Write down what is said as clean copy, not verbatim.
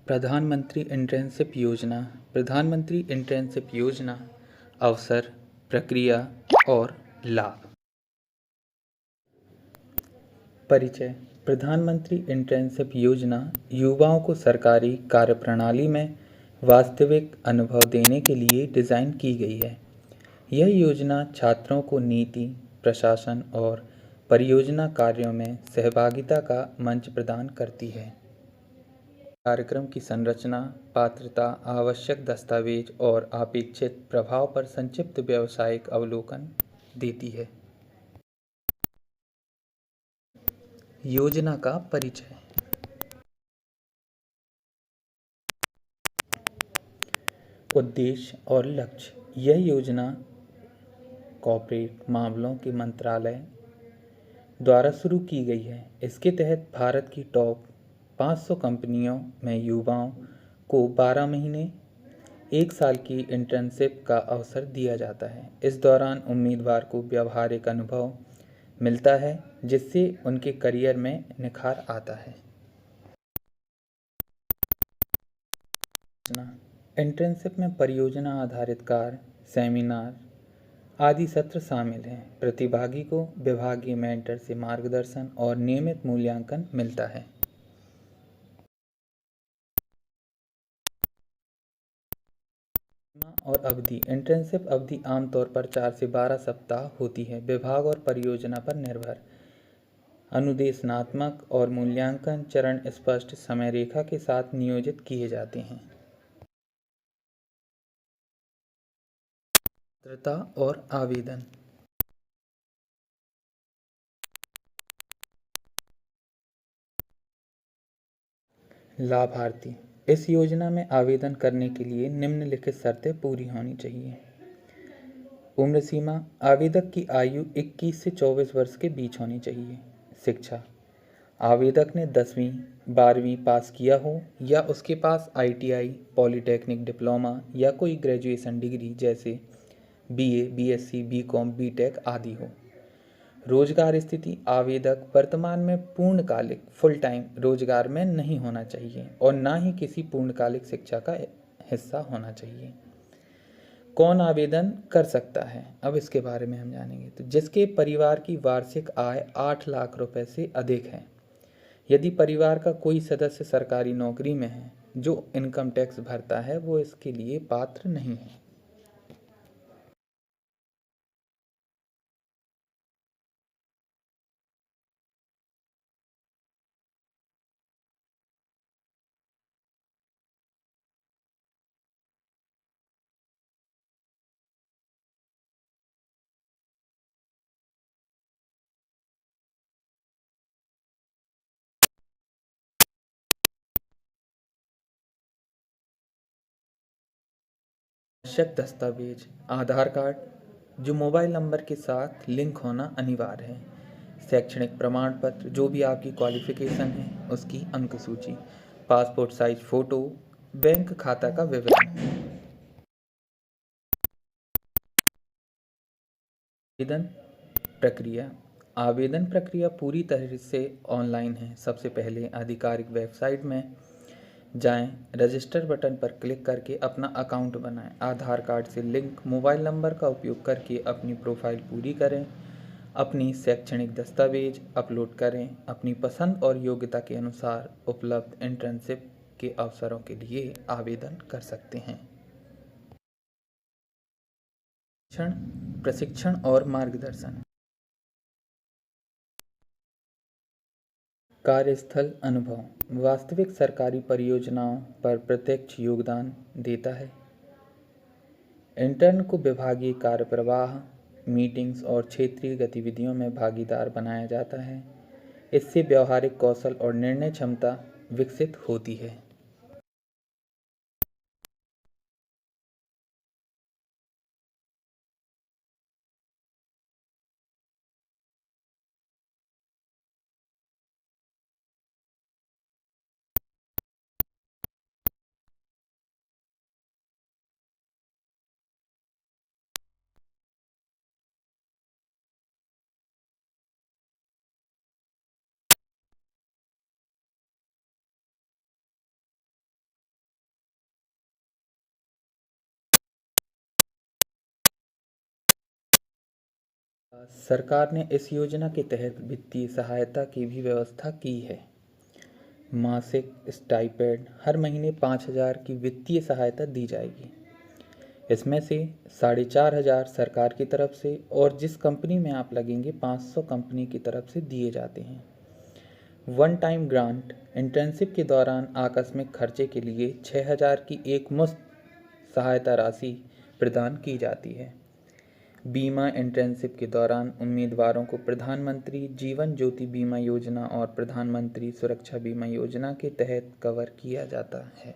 प्रधानमंत्री इंटर्नशिप योजना। प्रधानमंत्री इंटर्नशिप योजना अवसर, प्रक्रिया और लाभ। परिचय। प्रधानमंत्री इंटर्नशिप योजना युवाओं को सरकारी कार्यप्रणाली में वास्तविक अनुभव देने के लिए डिज़ाइन की गई है। यह योजना छात्रों को नीति, प्रशासन और परियोजना कार्यों में सहभागिता का मंच प्रदान करती है। कार्यक्रम की संरचना, पात्रता, आवश्यक दस्तावेज और अपेक्षित प्रभाव पर संक्षिप्त व्यावसायिक अवलोकन देती है। योजना का परिचय। उद्देश्य और लक्ष्य। यह योजना कॉर्पोरेट मामलों के मंत्रालय द्वारा शुरू की गई है। इसके तहत भारत की टॉप 500 कंपनियों में युवाओं को 12 महीने 1 साल की इंटर्नशिप का अवसर दिया जाता है। इस दौरान उम्मीदवार को व्यावहारिक अनुभव मिलता है, जिससे उनके करियर में निखार आता है। इंटर्नशिप में परियोजना आधारित कार्य, सेमिनार आदि सत्र शामिल हैं। प्रतिभागी को विभागीय मेंटर से मार्गदर्शन और नियमित मूल्यांकन मिलता है। और अवधि। इंटर्नशिप अवधि आमतौर पर 4 से 12 सप्ताह होती है। विभाग और परियोजना पर निर्भर। अनुदेशनात्मक और मूल्यांकन चरण स्पष्ट समय रेखा के साथ नियोजित किए जाते हैं। पात्रता और आवेदन। लाभार्थी। इस योजना में आवेदन करने के लिए निम्नलिखित शर्तें पूरी होनी चाहिए। उम्र सीमा। आवेदक की आयु 21 से 24 वर्ष के बीच होनी चाहिए। शिक्षा। आवेदक ने 10वीं 12वीं पास किया हो या उसके पास ITI, पॉलिटेक्निक डिप्लोमा या कोई ग्रेजुएशन डिग्री जैसे BA, BSc, BCom, BTech आदि हो। रोजगार स्थिति। आवेदक वर्तमान में पूर्णकालिक फुल टाइम रोजगार में नहीं होना चाहिए और ना ही किसी पूर्णकालिक शिक्षा का हिस्सा होना चाहिए। कौन आवेदन कर सकता है, अब इसके बारे में हम जानेंगे। तो जिसके परिवार की वार्षिक आय 8 लाख रुपए से अधिक है। यदि परिवार का कोई सदस्य सरकारी नौकरी में है जो इनकम टैक्स भरता है, वो इसके लिए पात्र नहीं है। आवश्यक दस्तावेज। आधार कार्ड, जो मोबाइल नंबर के साथ लिंक होना अनिवार्य है। शैक्षणिक प्रमाण पत्र, जो भी आपकी क्वालिफिकेशन है उसकी अंक सूची। Passport size photo. बैंक खाता का विवरण। आवेदन प्रक्रिया। आवेदन प्रक्रिया पूरी तरह से ऑनलाइन है। सबसे पहले आधिकारिक वेबसाइट में जाएं, रजिस्टर बटन पर क्लिक करके अपना अकाउंट बनाएं। आधार कार्ड से लिंक मोबाइल नंबर का उपयोग करके अपनी प्रोफाइल पूरी करें। अपनी शैक्षणिक दस्तावेज अपलोड करें। अपनी पसंद और योग्यता के अनुसार उपलब्ध इंटर्नशिप के अवसरों के लिए आवेदन कर सकते हैं। प्रशिक्षण और मार्गदर्शन। कार्यस्थल अनुभव। वास्तविक सरकारी परियोजनाओं पर प्रत्यक्ष योगदान देता है। इंटर्न को विभागीय कार्यप्रवाह, मीटिंग्स और क्षेत्रीय गतिविधियों में भागीदार बनाया जाता है। इससे व्यावहारिक कौशल और निर्णय क्षमता विकसित होती है। सरकार ने इस योजना के तहत वित्तीय सहायता की भी व्यवस्था की है। मासिक स्टाइपेंड हर महीने 5,000 की वित्तीय सहायता दी जाएगी। इसमें से 4,500 सरकार की तरफ से और जिस कंपनी में आप लगेंगे 500 कंपनी की तरफ से दिए जाते हैं। वन टाइम ग्रांट इंटर्नशिप के दौरान आकस्मिक खर्चे के लिए 6,000 की एक मुश्त सहायता राशि प्रदान की जाती है। बीमा इंटर्नशिप के दौरान उम्मीदवारों को प्रधानमंत्री जीवन ज्योति बीमा योजना और प्रधानमंत्री सुरक्षा बीमा योजना के तहत कवर किया जाता है।